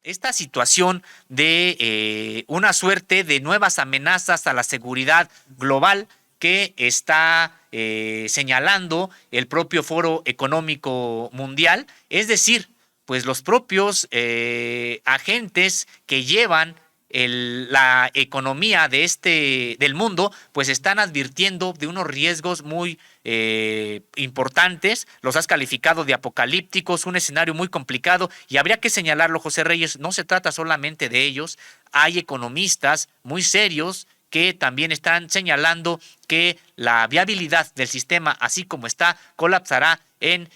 esta situación de una suerte de nuevas amenazas a la seguridad global que está señalando el propio Foro Económico Mundial, es decir, pues los propios agentes que llevan la economía del mundo, pues están advirtiendo de unos riesgos muy importantes. Los has calificado de apocalípticos, un escenario muy complicado, y habría que señalarlo, José Reyes, no se trata solamente de ellos. Hay economistas muy serios que también están señalando que la viabilidad del sistema, así como está, colapsará en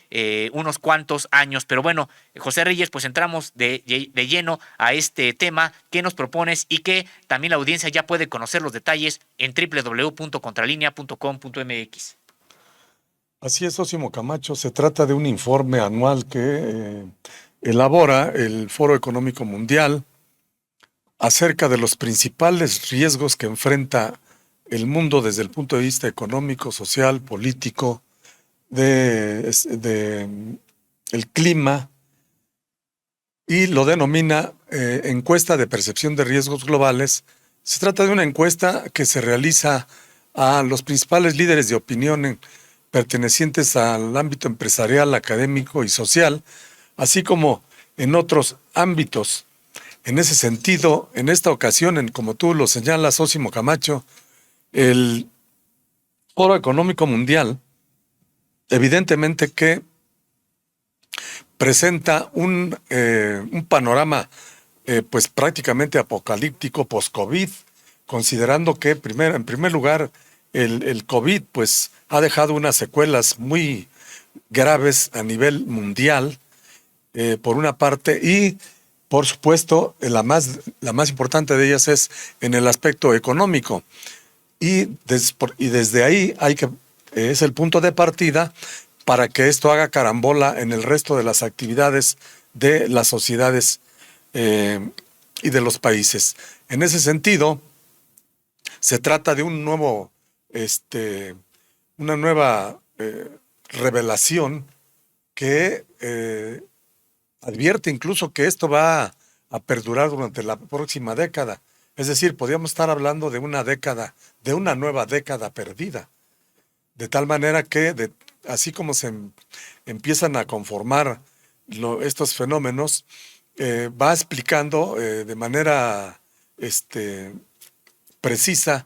unos cuantos años. Pero bueno, José Reyes, pues entramos de lleno a este tema que nos propones y que también la audiencia ya puede conocer los detalles en www.contralinea.com.mx. Así es, Sósimo Camacho. Se trata de un informe anual que elabora el Foro Económico Mundial acerca de los principales riesgos que enfrenta el mundo desde el punto de vista económico, social, político, de el clima, y lo denomina encuesta de percepción de riesgos globales. Se trata de una encuesta que se realiza a los principales líderes de opinión pertenecientes al ámbito empresarial, académico y social, así como en otros ámbitos. En ese sentido, en esta ocasión, como tú lo señalas, Sósimo Camacho, el Foro Económico Mundial, evidentemente que presenta un panorama pues prácticamente apocalíptico post-COVID, considerando que en primer lugar el COVID pues ha dejado unas secuelas muy graves a nivel mundial, por una parte, y por supuesto la más importante de ellas es en el aspecto económico, y desde ahí es el punto de partida para que esto haga carambola en el resto de las actividades de las sociedades y de los países. En ese sentido, se trata de una nueva revelación que advierte incluso que esto va a perdurar durante la próxima década. Es decir, podríamos estar hablando de una nueva década perdida. De tal manera que, así como se empiezan a conformar estos fenómenos, va explicando de manera precisa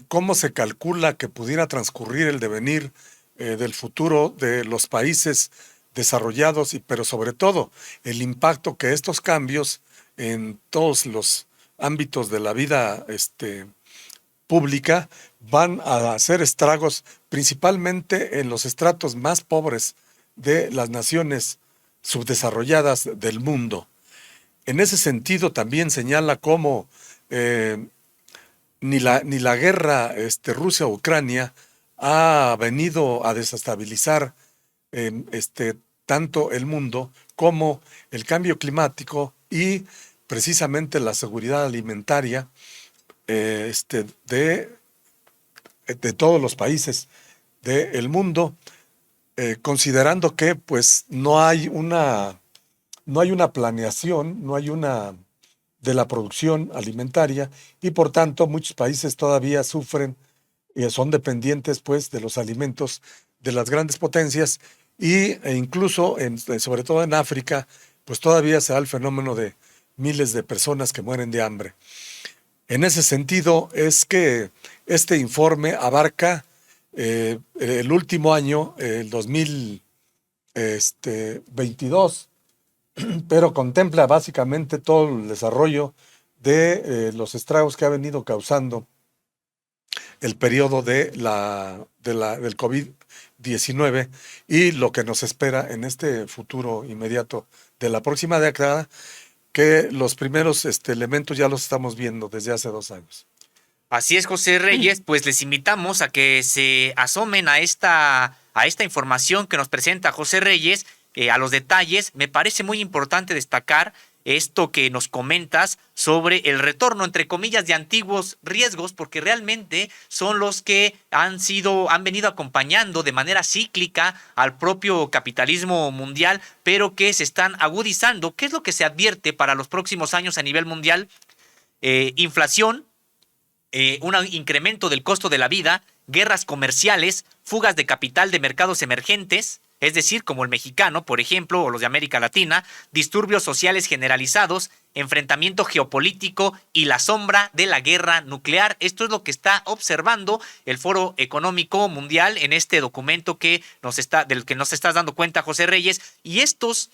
cómo se calcula que pudiera transcurrir el devenir del futuro de los países desarrollados, pero sobre todo el impacto que estos cambios en todos los ámbitos de la vida pública van a hacer estragos principalmente en los estratos más pobres de las naciones subdesarrolladas del mundo. En ese sentido también señala cómo ni la guerra Rusia-Ucrania ha venido a desestabilizar tanto el mundo como el cambio climático y precisamente la seguridad alimentaria de todos los países del mundo, considerando que pues no hay una planeación, de la producción alimentaria, y por tanto muchos países todavía sufren y son dependientes pues de los alimentos de las grandes potencias, e incluso sobre todo en África pues todavía se da el fenómeno de miles de personas que mueren de hambre. En ese sentido es que este informe abarca el último año, el 2022, pero contempla básicamente todo el desarrollo de los estragos que ha venido causando el periodo del COVID-19 y lo que nos espera en este futuro inmediato de la próxima década, que los primeros elementos ya los estamos viendo desde hace 2 años. Así es, José Reyes, pues les invitamos a que se asomen a esta información que nos presenta José Reyes, a los detalles. Me parece muy importante destacar esto que nos comentas sobre el retorno, entre comillas, de antiguos riesgos, porque realmente son los que han venido acompañando de manera cíclica al propio capitalismo mundial, pero que se están agudizando. ¿Qué es lo que se advierte para los próximos años a nivel mundial? Inflación, un incremento del costo de la vida, guerras comerciales, fugas de capital de mercados emergentes, es decir, como el mexicano, por ejemplo, o los de América Latina, disturbios sociales generalizados, enfrentamiento geopolítico y la sombra de la guerra nuclear. Esto es lo que está observando el Foro Económico Mundial en este documento del que nos estás dando cuenta, José Reyes. Y estos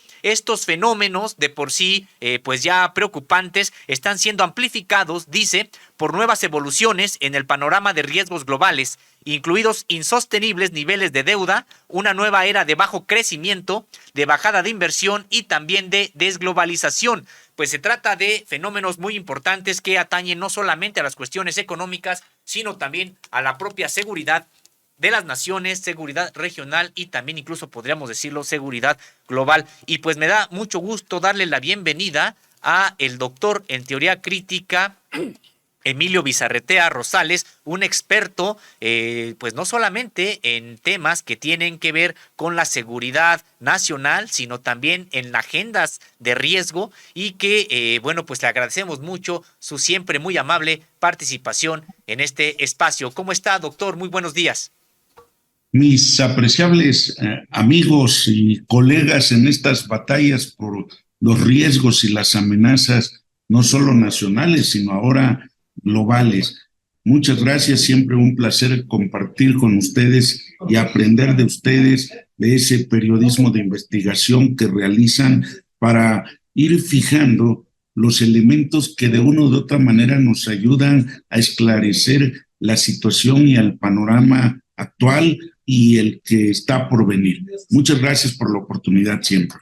fenómenos de por sí, pues ya preocupantes, están siendo amplificados, dice, por nuevas evoluciones en el panorama de riesgos globales, incluidos insostenibles niveles de deuda, una nueva era de bajo crecimiento, de bajada de inversión y también de desglobalización. Pues se trata de fenómenos muy importantes que atañen no solamente a las cuestiones económicas, sino también a la propia seguridad de las naciones, seguridad regional y también incluso podríamos decirlo seguridad global. Y pues me da mucho gusto darle la bienvenida a el doctor en teoría crítica, Emilio Bizarretea Rosales, un experto, pues no solamente en temas que tienen que ver con la seguridad nacional, sino también en agendas de riesgo y que, bueno, pues le agradecemos mucho su siempre muy amable participación en este espacio. ¿Cómo está, doctor? Muy buenos días. Mis apreciables amigos y colegas en estas batallas por los riesgos y las amenazas, no solo nacionales, sino ahora globales. Muchas gracias, siempre un placer compartir con ustedes y aprender de ustedes de ese periodismo de investigación que realizan para ir fijando los elementos que de una u otra manera nos ayudan a esclarecer la situación y el panorama actual y el que está por venir. Muchas gracias por la oportunidad siempre.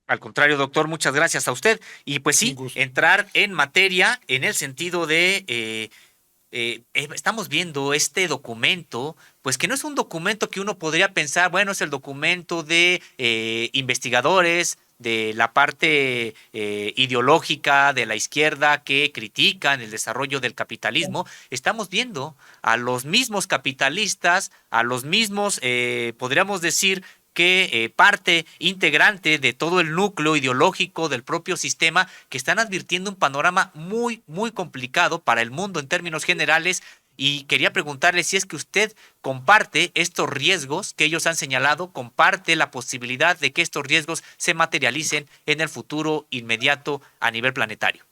Al contrario, doctor, muchas gracias a usted. Y pues sí, entrar en materia en el sentido de, estamos viendo este documento, pues que no es un documento que uno podría pensar, bueno, es el documento de investigadores, de la parte ideológica de la izquierda que critican el desarrollo del capitalismo. Estamos viendo a los mismos capitalistas, a los mismos, podríamos decir, que parte integrante de todo el núcleo ideológico del propio sistema, que están advirtiendo un panorama muy, muy complicado para el mundo en términos generales. Y quería preguntarle si es que usted comparte estos riesgos que ellos han señalado, comparte la posibilidad de que estos riesgos se materialicen en el futuro inmediato a nivel planetario.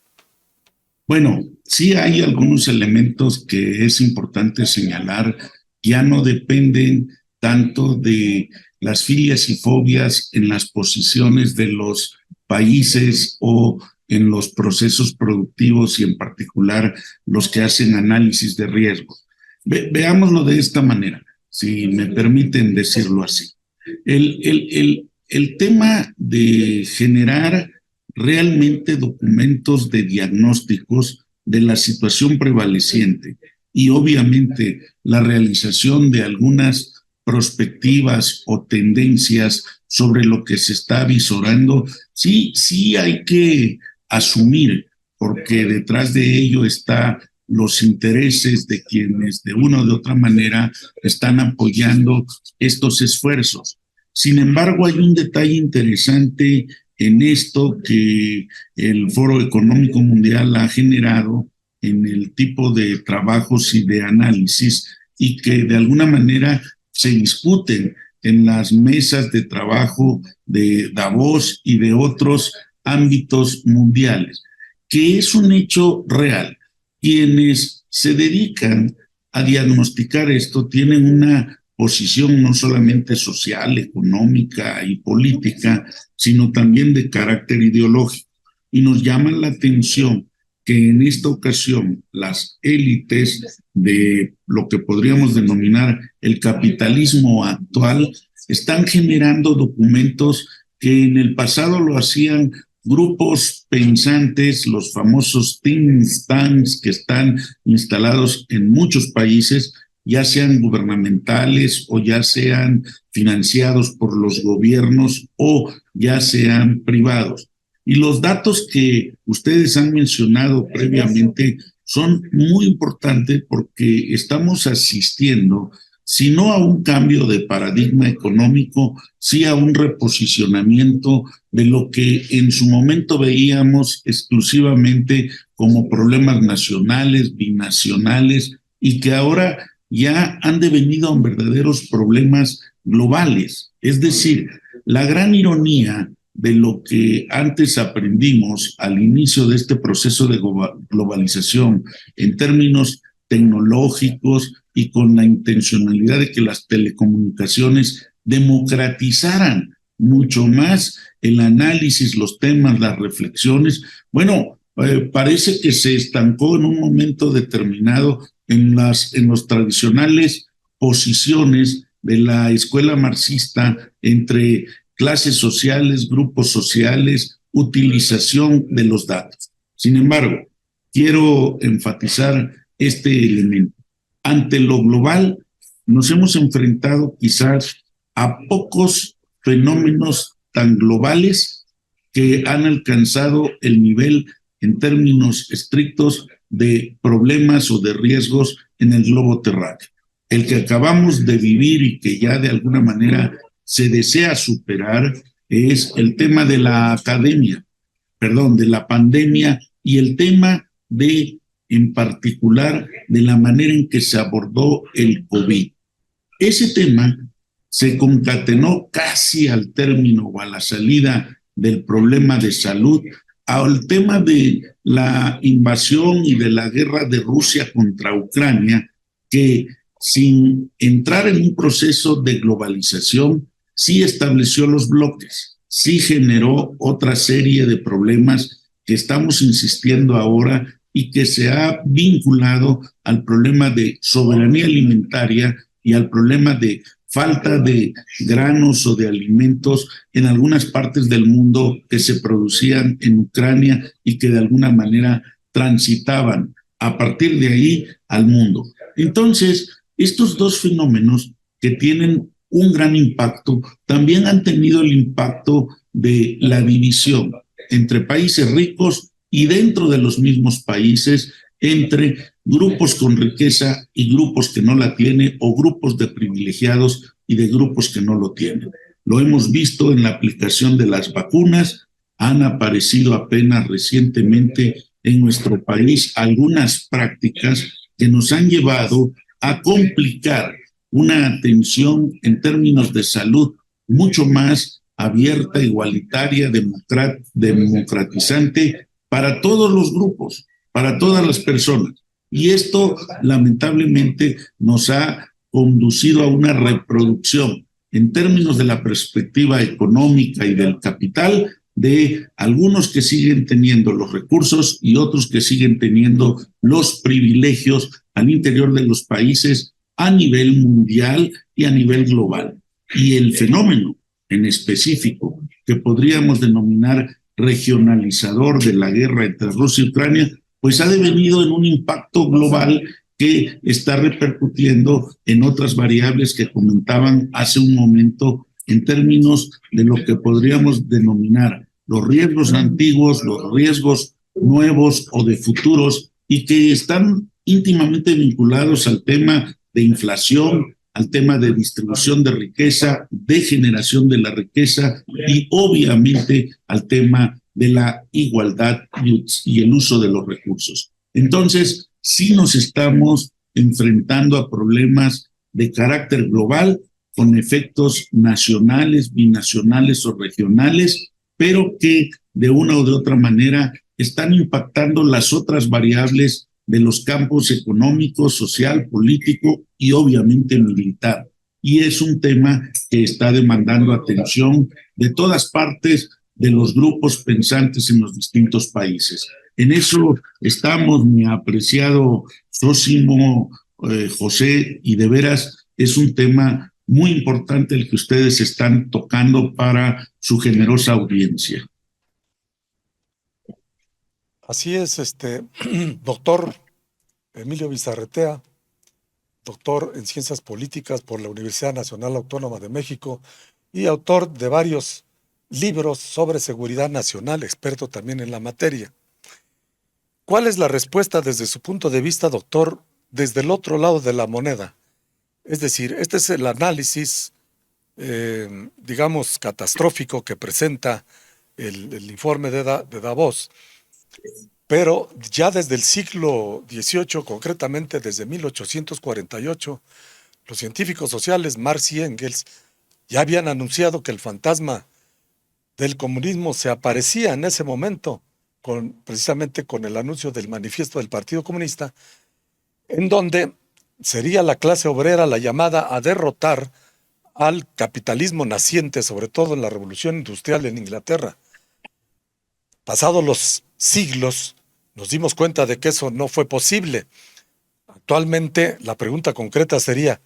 Bueno, sí hay algunos elementos que es importante señalar, ya no dependen tanto de las filias y fobias en las posiciones de los países o en los procesos productivos y en particular los que hacen análisis de riesgo. Veámoslo de esta manera, si me permiten decirlo así. El tema de generar realmente documentos de diagnósticos de la situación prevaleciente y obviamente la realización de algunas perspectivas o tendencias sobre lo que se está visorando, sí hay que asumir, porque detrás de ello están los intereses de quienes de una o de otra manera están apoyando estos esfuerzos. Sin embargo, hay un detalle interesante en esto que el Foro Económico Mundial ha generado en el tipo de trabajos y de análisis y que de alguna manera se discuten en las mesas de trabajo de Davos y de otros ámbitos mundiales, que es un hecho real. Quienes se dedican a diagnosticar esto tienen una posición no solamente social, económica y política, sino también de carácter ideológico. Y nos llama la atención que en esta ocasión las élites de lo que podríamos denominar el capitalismo actual están generando documentos que en el pasado lo hacían grupos pensantes, los famosos think tanks que están instalados en muchos países, ya sean gubernamentales o ya sean financiados por los gobiernos o ya sean privados. Y los datos que ustedes han mencionado previamente son muy importantes porque estamos asistiendo, si no a un cambio de paradigma económico, sí a un reposicionamiento de lo que en su momento veíamos exclusivamente como problemas nacionales, binacionales, y que ahora ya han devenido en verdaderos problemas globales. Es decir, la gran ironía de lo que antes aprendimos al inicio de este proceso de globalización en términos tecnológicos y con la intencionalidad de que las telecomunicaciones democratizaran mucho más el análisis, los temas, las reflexiones. Bueno, parece que se estancó en un momento determinado en los tradicionales posiciones de la escuela marxista entre clases sociales, grupos sociales, utilización de los datos. Sin embargo, quiero enfatizar este elemento. Ante lo global, nos hemos enfrentado quizás a pocos fenómenos tan globales que han alcanzado el nivel en términos estrictos de problemas o de riesgos en el globo terráqueo. El que acabamos de vivir y que ya de alguna manera se desea superar es el tema de la academia, perdón, de la pandemia y el tema de, en particular, de la manera en que se abordó el COVID. Ese tema se concatenó casi al término o a la salida del problema de salud al tema de la invasión y de la guerra de Rusia contra Ucrania, que sin entrar en un proceso de globalización, sí estableció los bloques, sí generó otra serie de problemas que estamos insistiendo ahora y que se ha vinculado al problema de soberanía alimentaria y al problema de falta de granos o de alimentos en algunas partes del mundo que se producían en Ucrania y que de alguna manera transitaban a partir de ahí al mundo. Entonces, estos dos fenómenos que tienen un gran impacto también han tenido el impacto de la división entre países ricos y dentro de los mismos países entre grupos con riqueza y grupos que no la tienen, o grupos de privilegiados y de grupos que no lo tienen. Lo hemos visto en la aplicación de las vacunas, han aparecido apenas recientemente en nuestro país algunas prácticas que nos han llevado a complicar una atención en términos de salud mucho más abierta, igualitaria, democratizante para todos los grupos, para todas las personas. Y esto lamentablemente nos ha conducido a una reproducción en términos de la perspectiva económica y del capital de algunos que siguen teniendo los recursos y otros que siguen teniendo los privilegios al interior de los países a nivel mundial y a nivel global. Y el fenómeno en específico que podríamos denominar regionalizador de la guerra entre Rusia y Ucrania, pues ha devenido en un impacto global que está repercutiendo en otras variables que comentaban hace un momento en términos de lo que podríamos denominar los riesgos antiguos, los riesgos nuevos o de futuros, y que están íntimamente vinculados al tema de inflación, al tema de distribución de riqueza, de generación de la riqueza y obviamente al tema de la igualdad y el uso de los recursos. Entonces, sí nos estamos enfrentando a problemas de carácter global con efectos nacionales, binacionales o regionales, pero que de una o de otra manera están impactando las otras variables de los campos económico, social, político y obviamente militar. Y es un tema que está demandando atención de todas partes de los grupos pensantes en los distintos países. En eso estamos, mi apreciado Sósimo José, y de veras es un tema muy importante el que ustedes están tocando para su generosa audiencia. Así es, doctor Emilio Bizarretea, doctor en Ciencias Políticas por la Universidad Nacional Autónoma de México y autor de varios libros sobre seguridad nacional, experto también en la materia. ¿Cuál es la respuesta desde su punto de vista, doctor, desde el otro lado de la moneda? Es decir, este es el análisis, digamos, catastrófico que presenta el informe de Davos, pero ya desde el siglo XVIII, concretamente desde 1848, los científicos sociales Marx y Engels ya habían anunciado que el fantasma del comunismo se aparecía en ese momento, precisamente con el anuncio del manifiesto del Partido Comunista, en donde sería la clase obrera la llamada a derrotar al capitalismo naciente, sobre todo en la Revolución Industrial en Inglaterra. Pasados los siglos, nos dimos cuenta de que eso no fue posible. Actualmente, la pregunta concreta sería,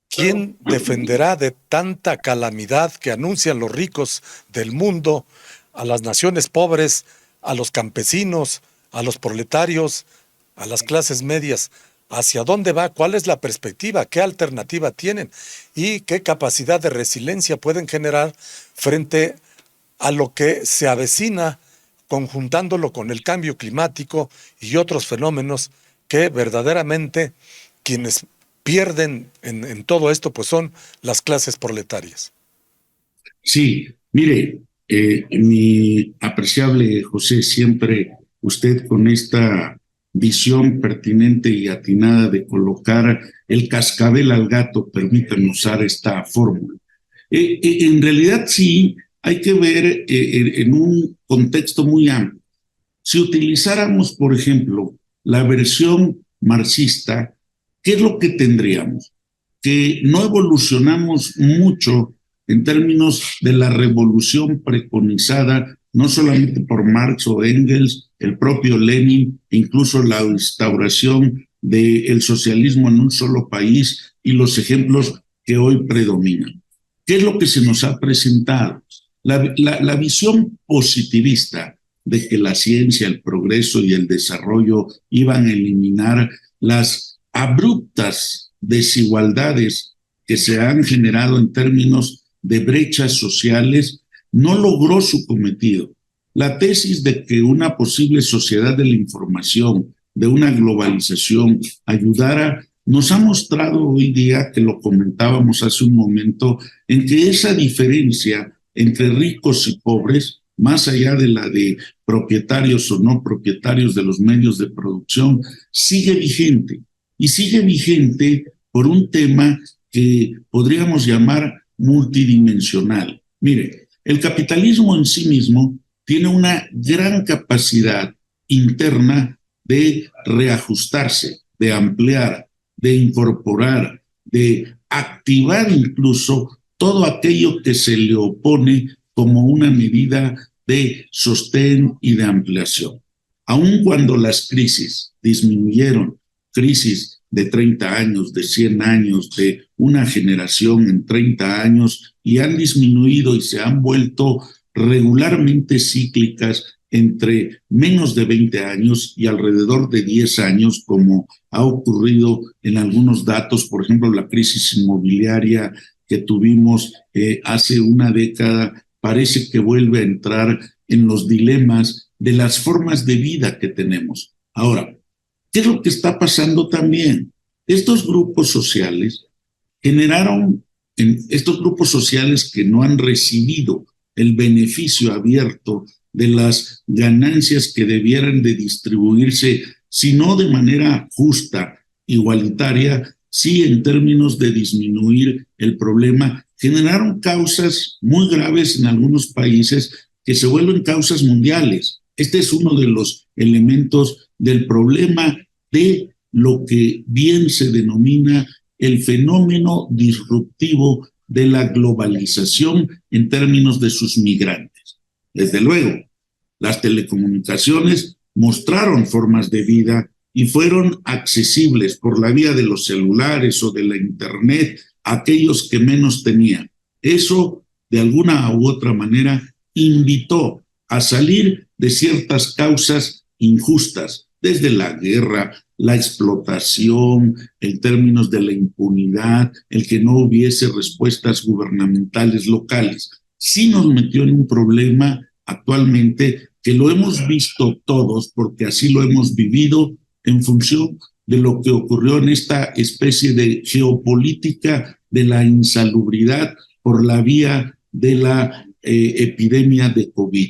¿quién defenderá de tanta calamidad que anuncian los ricos del mundo a las naciones pobres, a los campesinos, a los proletarios, a las clases medias? ¿Hacia dónde va? ¿Cuál es la perspectiva? ¿Qué alternativa tienen? ¿Y qué capacidad de resiliencia pueden generar frente a lo que se avecina, conjuntándolo con el cambio climático y otros fenómenos que verdaderamente quienes pierden en todo esto pues son las clases proletarias? Sí, mire, mi apreciable José, siempre usted con esta visión pertinente y atinada de colocar el cascabel al gato, permítanme usar esta fórmula. En realidad sí, hay que ver en un contexto muy amplio. Si utilizáramos, por ejemplo, la versión marxista, ¿qué es lo que tendríamos? Que no evolucionamos mucho en términos de la revolución preconizada, no solamente por Marx o Engels, el propio Lenin, incluso la instauración del socialismo en un solo país y los ejemplos que hoy predominan. ¿Qué es lo que se nos ha presentado? La visión positivista de que la ciencia, el progreso y el desarrollo iban a eliminar las abruptas desigualdades que se han generado en términos de brechas sociales, no logró su cometido. La tesis de que una posible sociedad de la información, de una globalización, ayudara, nos ha mostrado hoy día, que lo comentábamos hace un momento, en que esa diferencia entre ricos y pobres, más allá de la de propietarios o no propietarios de los medios de producción, sigue vigente. Y sigue vigente por un tema que podríamos llamar multidimensional. Mire, el capitalismo en sí mismo tiene una gran capacidad interna de reajustarse, de ampliar, de incorporar, de activar incluso todo aquello que se le opone como una medida de sostén y de ampliación. Aun cuando las crisis disminuyeron, crisis de 30 años, de 100 años, de una generación en 30 años, y han disminuido y se han vuelto regularmente cíclicas entre menos de 20 años y alrededor de 10 años, como ha ocurrido en algunos datos, por ejemplo, la crisis inmobiliaria que tuvimos hace una década, parece que vuelve a entrar en los dilemas de las formas de vida que tenemos. Ahora, ¿qué es lo que está pasando también? Estos grupos sociales estos grupos sociales que no han recibido el beneficio abierto de las ganancias que debieran de distribuirse, si no de manera justa, igualitaria, sí en términos de disminuir el problema, generaron causas muy graves en algunos países que se vuelven causas mundiales. Este es uno de los elementos del problema de lo que bien se denomina el fenómeno disruptivo de la globalización en términos de sus migrantes. Desde luego, las telecomunicaciones mostraron formas de vida y fueron accesibles por la vía de los celulares o de la internet a aquellos que menos tenían. Eso, de alguna u otra manera, invitó a salir de ciertas causas injustas, desde la guerra, la explotación, en términos de la impunidad, el que no hubiese respuestas gubernamentales locales. sí nos metió en un problema actualmente que lo hemos visto todos, porque así lo hemos vivido en función de lo que ocurrió en esta especie de geopolítica de la insalubridad por la vía de la epidemia de COVID.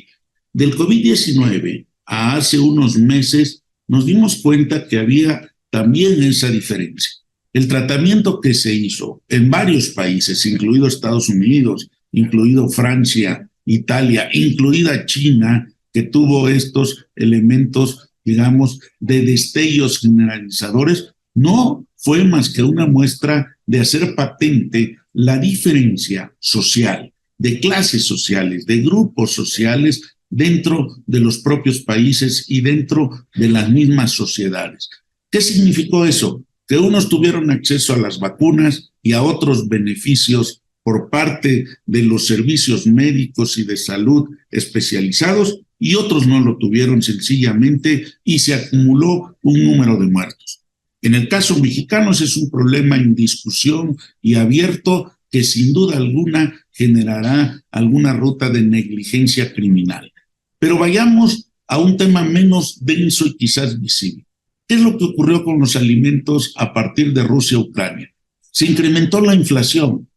Del COVID-19 a hace unos meses nos dimos cuenta que había también esa diferencia. El tratamiento que se hizo en varios países, incluido Estados Unidos, incluido Francia, Italia, incluida China, que tuvo estos elementos, digamos, de destellos generalizadores, no fue más que una muestra de hacer patente la diferencia social, de clases sociales, de grupos sociales dentro de los propios países y dentro de las mismas sociedades. ¿Qué significó eso? Que unos tuvieron acceso a las vacunas y a otros beneficios por parte de los servicios médicos y de salud especializados y otros no lo tuvieron sencillamente y se acumuló un número de muertos. En el caso mexicano ese es un problema en discusión y abierto que sin duda alguna generará alguna ruta de negligencia criminal. Pero vayamos a un tema menos denso y quizás visible. ¿Qué es lo que ocurrió con los alimentos a partir de Rusia-Ucrania? Se incrementó la inflación.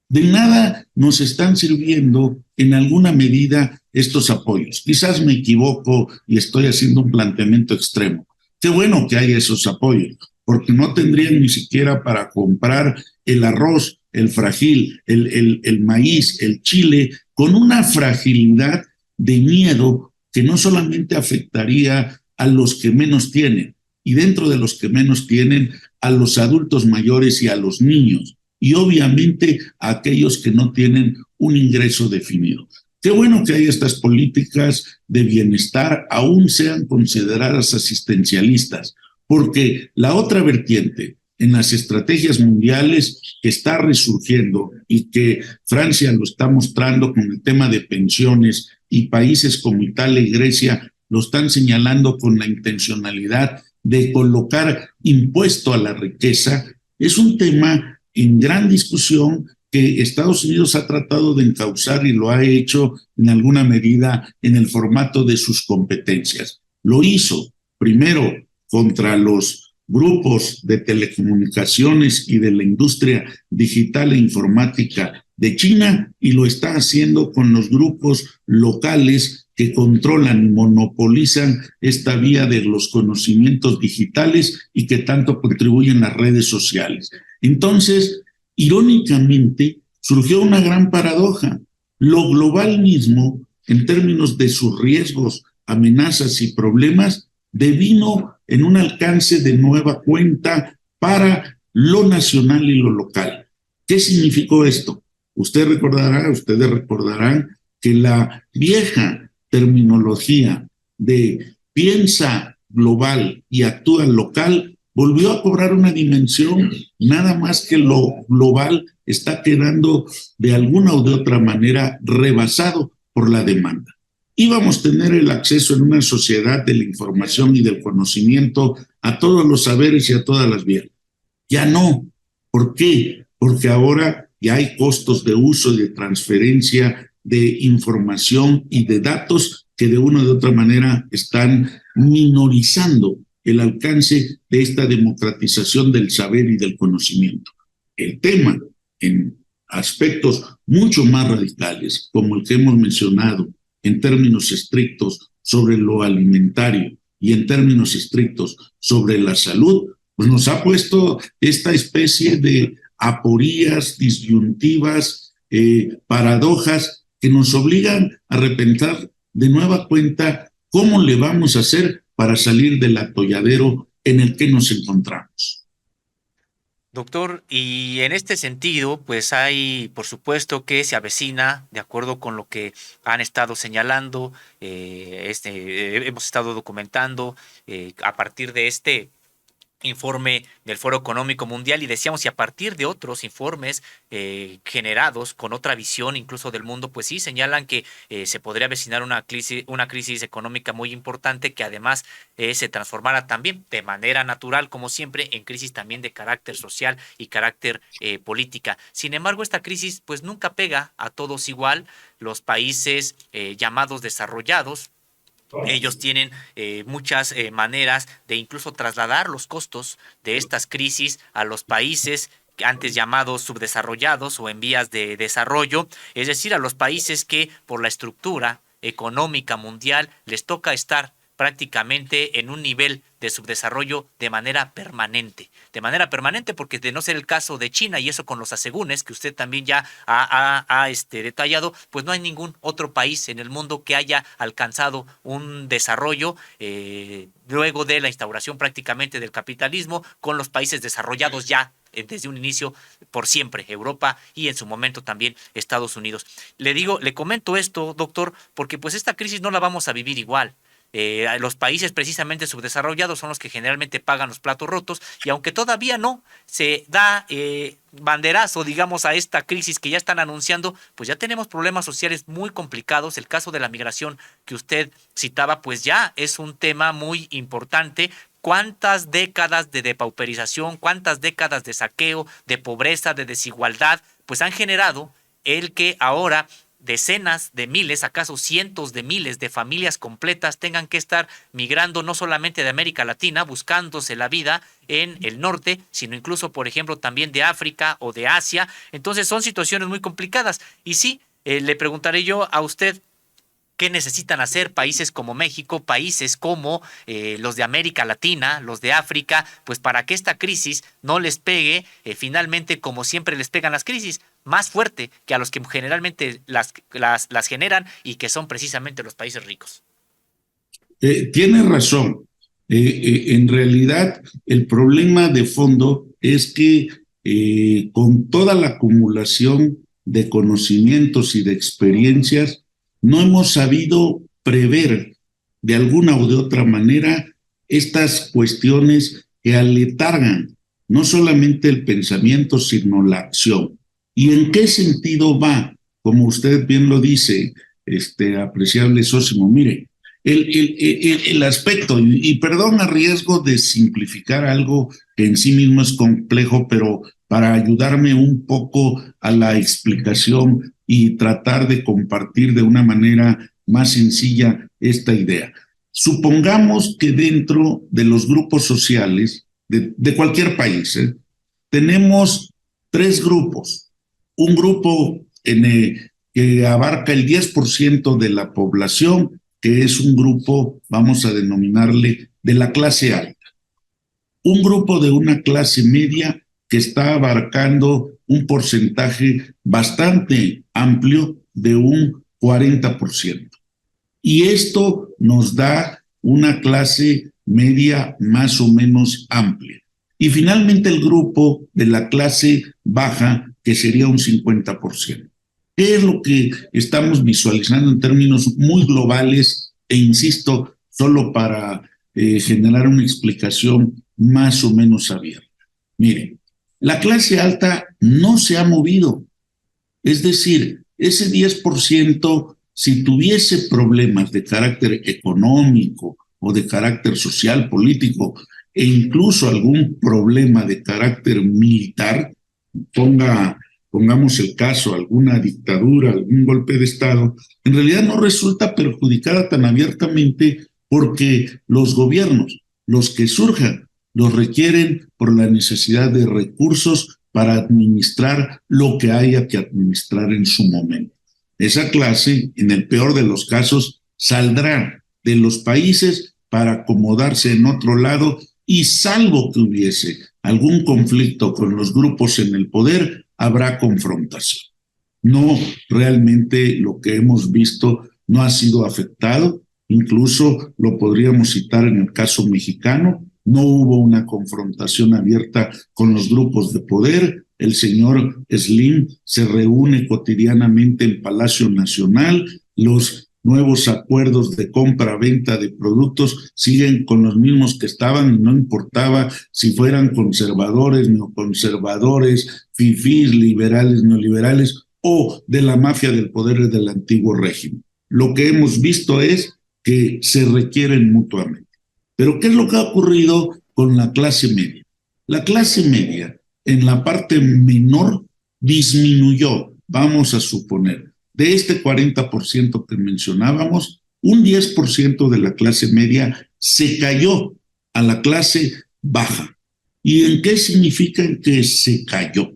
De nada nos están sirviendo en alguna medida estos apoyos. Quizás me equivoco y estoy haciendo un planteamiento extremo. Qué bueno que haya esos apoyos, porque no tendrían ni siquiera para comprar el arroz, el fragil, el maíz, el chile, con una fragilidad de miedo que no solamente afectaría a los que menos tienen, y dentro de los que menos tienen, a los adultos mayores y a los niños, y obviamente a aquellos que no tienen un ingreso definido. Qué bueno que hay estas políticas de bienestar, aún sean consideradas asistencialistas, porque la otra vertiente en las estrategias mundiales que está resurgiendo y que Francia lo está mostrando con el tema de pensiones y países como Italia y Grecia lo están señalando con la intencionalidad de colocar impuesto a la riqueza, es un tema en gran discusión que Estados Unidos ha tratado de encauzar y lo ha hecho en alguna medida en el formato de sus competencias. Lo hizo primero contra los grupos de telecomunicaciones y de la industria digital e informática de China y lo está haciendo con los grupos locales que controlan y monopolizan esta vía de los conocimientos digitales y que tanto contribuyen las redes sociales. Entonces, irónicamente, surgió una gran paradoja. Lo global mismo, en términos de sus riesgos, amenazas y problemas, devino en un alcance de nueva cuenta para lo nacional y lo local. ¿Qué significó esto? Ustedes recordarán que la vieja terminología de piensa global y actúa local volvió a cobrar una dimensión, nada más que lo global está quedando de alguna o de otra manera rebasado por la demanda. Íbamos a tener el acceso en una sociedad de la información y del conocimiento a todos los saberes y a todas las vías. Ya no. ¿Por qué? Porque ahora ya hay costos de uso y de transferencia de información y de datos que de una u otra manera están minorizando el alcance de esta democratización del saber y del conocimiento. El tema, en aspectos mucho más radicales, como el que hemos mencionado, en términos estrictos sobre lo alimentario y en términos estrictos sobre la salud, pues nos ha puesto esta especie de aporías, disyuntivas, paradojas que nos obligan a repensar de nueva cuenta cómo le vamos a hacer para salir del atolladero en el que nos encontramos. Doctor, y en este sentido, pues hay, por supuesto, que se avecina, de acuerdo con lo que han estado señalando, hemos estado documentando a partir de este informe del Foro Económico Mundial y decíamos, y a partir de otros informes generados con otra visión incluso del mundo, pues sí señalan que se podría avecinar una crisis económica muy importante que además se transformara también de manera natural, como siempre, en crisis también de carácter social y carácter política. Sin embargo, esta crisis pues nunca pega a todos igual. Los países llamados desarrollados, ellos tienen muchas maneras de incluso trasladar los costos de estas crisis a los países antes llamados subdesarrollados o en vías de desarrollo, es decir, a los países que por la estructura económica mundial les toca estar prácticamente en un nivel de subdesarrollo de manera permanente. De manera permanente porque de no ser el caso de China, y eso con los asegúnes que usted también ya ha detallado, pues no hay ningún otro país en el mundo que haya alcanzado un desarrollo luego de la instauración prácticamente del capitalismo con los países desarrollados ya desde un inicio por siempre, Europa y en su momento también Estados Unidos. Le comento esto, doctor, porque pues esta crisis no la vamos a vivir igual. Los países precisamente subdesarrollados son los que generalmente pagan los platos rotos y aunque todavía no se da banderazo, digamos, a esta crisis que ya están anunciando, pues ya tenemos problemas sociales muy complicados. El caso de la migración que usted citaba, pues ya es un tema muy importante. ¿Cuántas décadas de depauperización, cuántas décadas de saqueo, de pobreza, de desigualdad, pues han generado el que ahora decenas de miles, acaso cientos de miles de familias completas tengan que estar migrando no solamente de América Latina, buscándose la vida en el norte, sino incluso, por ejemplo, también de África o de Asia? Entonces son situaciones muy complicadas. Y sí, le preguntaré yo a usted, ¿qué necesitan hacer países como México, países como los de América Latina, los de África, pues para que esta crisis no les pegue finalmente como siempre les pegan las crisis, más fuerte que a los que generalmente las generan y que son precisamente los países ricos? Tiene razón. En realidad, el problema de fondo es que con toda la acumulación de conocimientos y de experiencias, no hemos sabido prever de alguna o de otra manera estas cuestiones que aletargan no solamente el pensamiento, sino la acción. ¿Y en qué sentido va? Como usted bien lo dice, apreciable Sósimo, mire, el aspecto, y perdón a riesgo de simplificar algo que en sí mismo es complejo, pero para ayudarme un poco a la explicación y tratar de compartir de una manera más sencilla esta idea. Supongamos que dentro de los grupos sociales de cualquier país, tenemos tres grupos. Un grupo que abarca el 10% de la población, que es un grupo, vamos a denominarle, de la clase alta. Un grupo de una clase media que está abarcando un porcentaje bastante amplio de un 40%. Y esto nos da una clase media más o menos amplia. Y finalmente el grupo de la clase baja, que sería un 50%. ¿Qué es lo que estamos visualizando en términos muy globales? E insisto, solo para generar una explicación más o menos abierta. Miren, la clase alta no se ha movido. Es decir, ese 10%, si tuviese problemas de carácter económico o de carácter social, político, e incluso algún problema de carácter militar, pongamos el caso, alguna dictadura, algún golpe de Estado, en realidad no resulta perjudicada tan abiertamente porque los gobiernos, los que surjan, los requieren por la necesidad de recursos para administrar lo que haya que administrar en su momento. Esa clase, en el peor de los casos, saldrá de los países para acomodarse en otro lado y salvo que hubiese algún conflicto con los grupos en el poder, habrá confrontación. No, realmente lo que hemos visto no ha sido afectado, incluso lo podríamos citar en el caso mexicano, no hubo una confrontación abierta con los grupos de poder. El señor Slim se reúne cotidianamente en Palacio Nacional, los nuevos acuerdos de compra-venta de productos siguen con los mismos que estaban y no importaba si fueran conservadores, neoconservadores, fifís, liberales, neoliberales o de la mafia del poder del antiguo régimen. Lo que hemos visto es que se requieren mutuamente. Pero ¿qué es lo que ha ocurrido con la clase media? La clase media en la parte menor disminuyó, vamos a suponer, de este 40% que mencionábamos, un 10% de la clase media se cayó a la clase baja. ¿Y en qué significa que se cayó?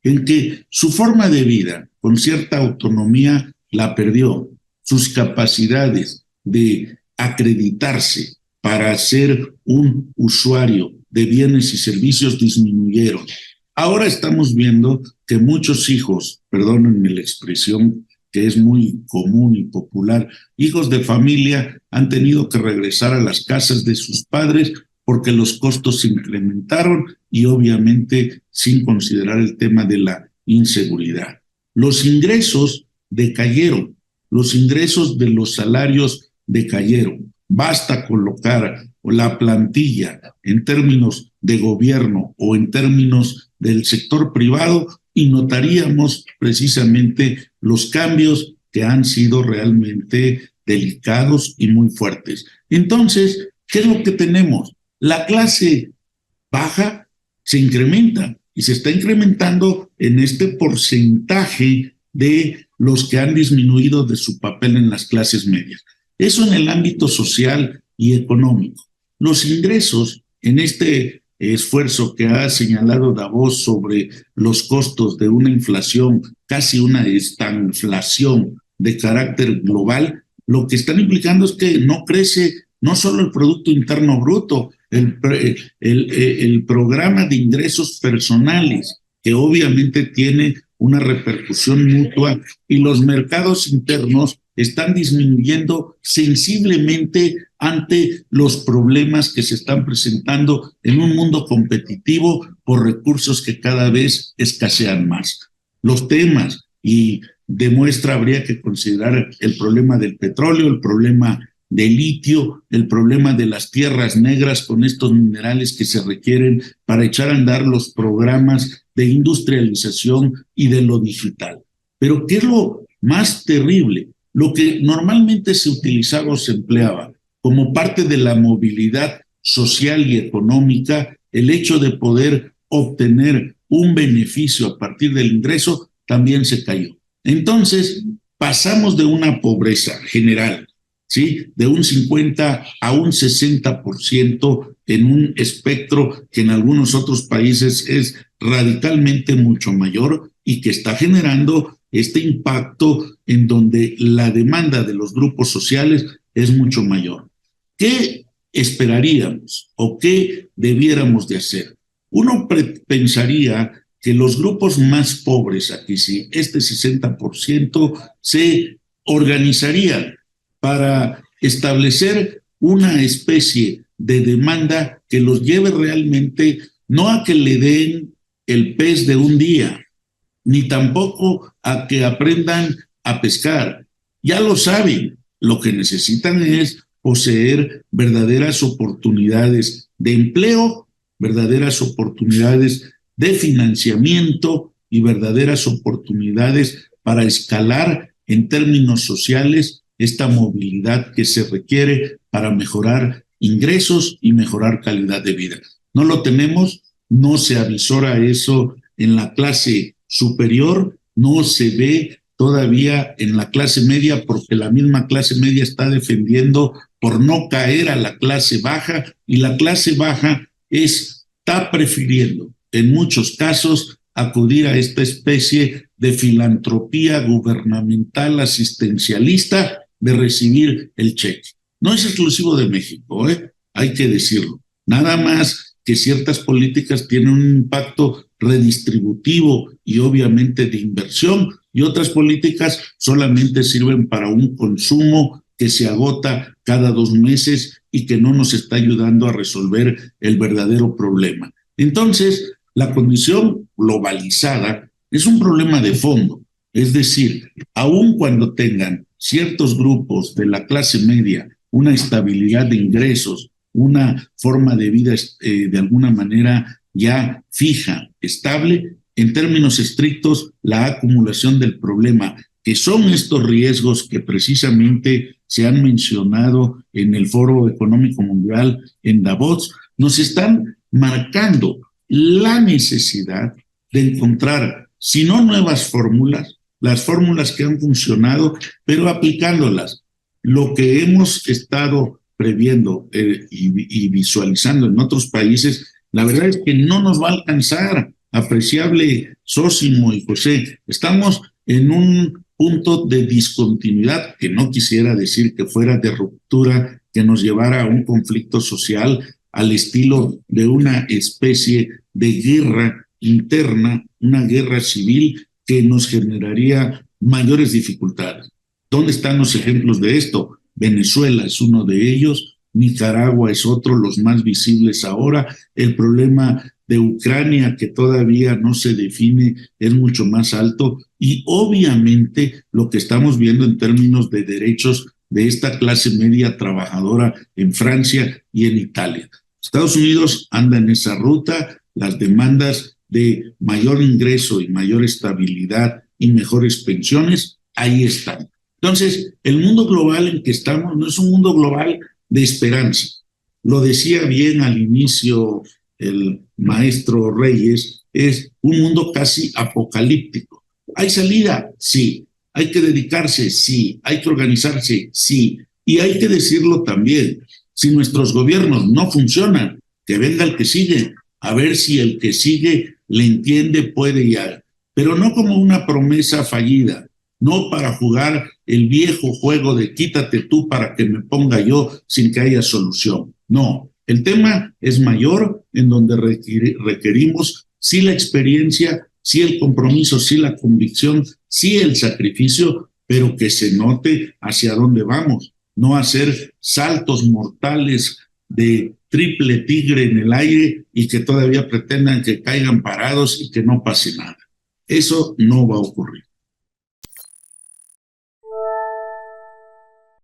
En que su forma de vida, con cierta autonomía, la perdió. Sus capacidades de acreditarse para ser un usuario de bienes y servicios disminuyeron. Ahora estamos viendo que muchos hijos, perdónenme la expresión que es muy común y popular, hijos de familia han tenido que regresar a las casas de sus padres porque los costos se incrementaron y obviamente sin considerar el tema de la inseguridad. Los ingresos decayeron, los ingresos de los salarios decayeron. Basta colocar la plantilla en términos de gobierno o en términos del sector privado y notaríamos precisamente los cambios que han sido realmente delicados y muy fuertes. Entonces, ¿qué es lo que tenemos? La clase baja se incrementa y se está incrementando en este porcentaje de los que han disminuido de su papel en las clases medias. Eso en el ámbito social y económico. Los ingresos en este esfuerzo que ha señalado Davos sobre los costos de una inflación, casi una estanflación de carácter global, lo que están implicando es que no crece no solo el Producto Interno Bruto, el programa de ingresos personales, que obviamente tiene una repercusión mutua, y los mercados internos están disminuyendo sensiblemente ante los problemas que se están presentando en un mundo competitivo por recursos que cada vez escasean más. Los temas, y demuestra, habría que considerar el problema del petróleo, el problema del litio, el problema de las tierras negras con estos minerales que se requieren para echar a andar los programas de industrialización y de lo digital. Pero ¿qué es lo más terrible? Lo que normalmente se utilizaba o se empleaba como parte de la movilidad social y económica, el hecho de poder obtener un beneficio a partir del ingreso, también se cayó. Entonces, pasamos de una pobreza general, ¿sí?, de un 50 a un 60% en un espectro que en algunos otros países es radicalmente mucho mayor y que está generando este impacto en donde la demanda de los grupos sociales es mucho mayor. ¿Qué esperaríamos o qué debiéramos de hacer? Uno pensaría que los grupos más pobres, aquí sí, este 60%, se organizarían para establecer una especie de demanda que los lleve realmente no a que le den el pez de un día, ni tampoco a que aprendan a pescar. Ya lo saben, lo que necesitan es poseer verdaderas oportunidades de empleo, verdaderas oportunidades de financiamiento y verdaderas oportunidades para escalar en términos sociales esta movilidad que se requiere para mejorar ingresos y mejorar calidad de vida. No lo tenemos, no se avisora eso en la clase superior, no se ve todavía en la clase media porque la misma clase media está defendiendo por no caer a la clase baja y la clase baja está prefiriendo en muchos casos acudir a esta especie de filantropía gubernamental asistencialista de recibir el cheque. No es exclusivo de México, hay que decirlo. Nada más que ciertas políticas tienen un impacto redistributivo y obviamente de inversión, y otras políticas solamente sirven para un consumo que se agota cada 2 meses y que no nos está ayudando a resolver el verdadero problema. Entonces, la condición globalizada es un problema de fondo, es decir, aun cuando tengan ciertos grupos de la clase media una estabilidad de ingresos, una forma de vida de alguna manera ya fija, estable, en términos estrictos, la acumulación del problema, que son estos riesgos que precisamente se han mencionado en el Foro Económico Mundial en Davos, nos están marcando la necesidad de encontrar, si no nuevas fórmulas, las fórmulas que han funcionado, pero aplicándolas. Lo que hemos estado previendo y visualizando en otros países, la verdad es que no nos va a alcanzar, apreciable Sósimo y José. Estamos en un punto de discontinuidad, que no quisiera decir que fuera de ruptura, que nos llevara a un conflicto social al estilo de una especie de guerra interna, una guerra civil que nos generaría mayores dificultades. ¿Dónde están los ejemplos de esto? Venezuela es uno de ellos, Nicaragua es otro, los más visibles ahora. El problema de Ucrania, que todavía no se define, es mucho más alto. Y obviamente lo que estamos viendo en términos de derechos de esta clase media trabajadora en Francia y en Italia. Estados Unidos anda en esa ruta, las demandas de mayor ingreso y mayor estabilidad y mejores pensiones, ahí están. Entonces, el mundo global en que estamos no es un mundo global de esperanza. Lo decía bien al inicio el maestro Reyes, es un mundo casi apocalíptico. ¿Hay salida? Sí. ¿Hay que dedicarse? Sí. ¿Hay que organizarse? Sí. Y hay que decirlo también, si nuestros gobiernos no funcionan, que venga el que sigue, a ver si el que sigue le entiende, puede y haga. Pero no como una promesa fallida, no para jugar el viejo juego de quítate tú para que me ponga yo sin que haya solución. No, el tema es mayor, en donde requerimos sí la experiencia, sí el compromiso, sí la convicción, sí el sacrificio, pero que se note hacia dónde vamos, no hacer saltos mortales de triple tigre en el aire y que todavía pretendan que caigan parados y que no pase nada. Eso no va a ocurrir.